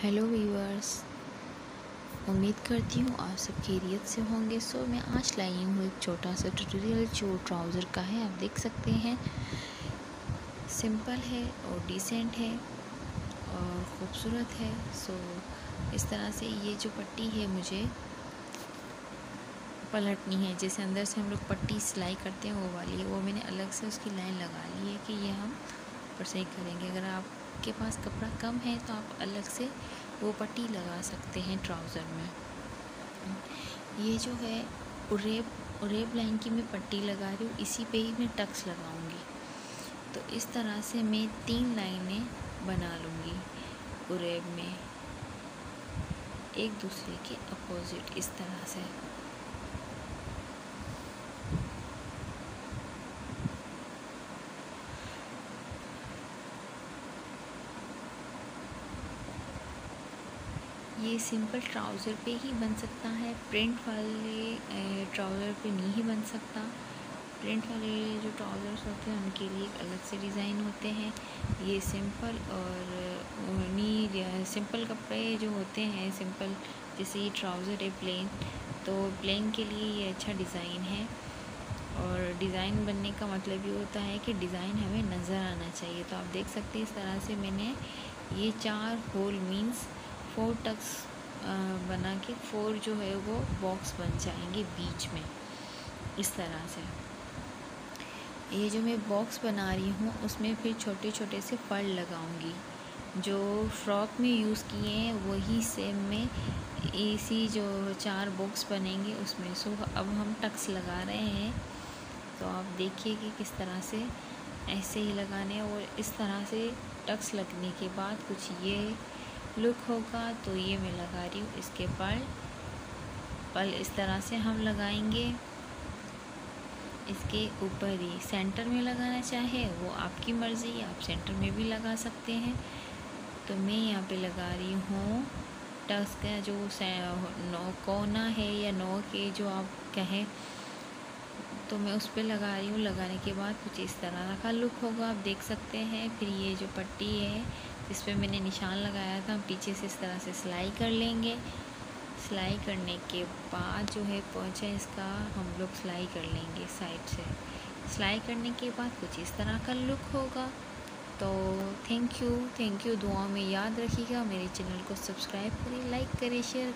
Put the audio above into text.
Hello viewers, उम्मीद करती हूँ आप सब खैरियत से होंगे। मैं आज लाई हूँ एक छोटा सा ट्यूटोरियल जो ट्राउज़र का है। आप देख सकते हैं, सिंपल है और डिसेंट है और ख़ूबसूरत है। इस तरह से ये जो पट्टी है मुझे पलटनी है, जैसे अंदर से हम लोग पट्टी सिलाई करते हैं वो वाली है। वो मैंने अलग से उसकी लाइन लगा ली है कि ये हम ऊपर से ही करेंगे। अगर आपके पास कपड़ा कम है तो आप अलग से वो पट्टी लगा सकते हैं ट्राउज़र में। ये जो है उरेब लाइन की मैं पट्टी लगा रही हूँ, इसी पे ही मैं टक्स लगाऊंगी। तो इस तरह से मैं 3 लाइनें बना लूँगी उरेब में, एक दूसरे के अपोजिट इस तरह से। ये सिंपल ट्राउज़र पे ही बन सकता है, प्रिंट वाले ट्राउज़र पे नहीं ही बन सकता। प्रिंट वाले जो ट्राउज़र्स होते हैं उनके लिए अलग से डिज़ाइन होते हैं। ये सिंपल और सिंपल कपड़े जो होते हैं, सिंपल जैसे ये ट्राउज़र है प्लेन, तो प्लेन के लिए ये अच्छा डिज़ाइन है। और डिज़ाइन बनने का मतलब ये होता है कि डिज़ाइन हमें नज़र आना चाहिए। तो आप देख सकते हैं इस तरह से मैंने ये 4 होल मीन्स 4 टक्स बना के 4 जो है वो बॉक्स बन जाएंगे बीच में इस तरह से। ये जो मैं बॉक्स बना रही हूँ उसमें फिर छोटे छोटे से फल लगाऊंगी। जो फ्रॉक में यूज़ किए हैं वही सेम में इसी जो 4 बॉक्स बनेंगे उसमें। अब हम टक्स लगा रहे हैं, तो आप देखिए कि किस तरह से ऐसे ही लगाने हैं। और इस तरह से टक्स लगने के बाद कुछ ये लुक होगा। तो ये मैं लगा रही हूँ इसके पल इस तरह से हम लगाएंगे। इसके ऊपर ही सेंटर में लगाना चाहे वो आपकी मर्ज़ी, आप सेंटर में भी लगा सकते हैं। तो मैं यहाँ पे लगा रही हूँ टक्स का जो कोना है या नौ के जो आप कहें, तो मैं उस पर लगा रही हूँ। लगाने के बाद कुछ इस तरह का लुक होगा, आप देख सकते हैं। फिर ये जो पट्टी है जिस पे मैंने निशान लगाया था, हम पीछे से इस तरह से सिलाई कर लेंगे। सिलाई करने के बाद जो है पोंछा इसका हम लोग सिलाई कर लेंगे साइड से। सिलाई करने के बाद कुछ इस तरह का लुक होगा। तो थैंक यू दुआ में याद रखिएगा। मेरे चैनल को सब्सक्राइब करें, लाइक करें, शेयर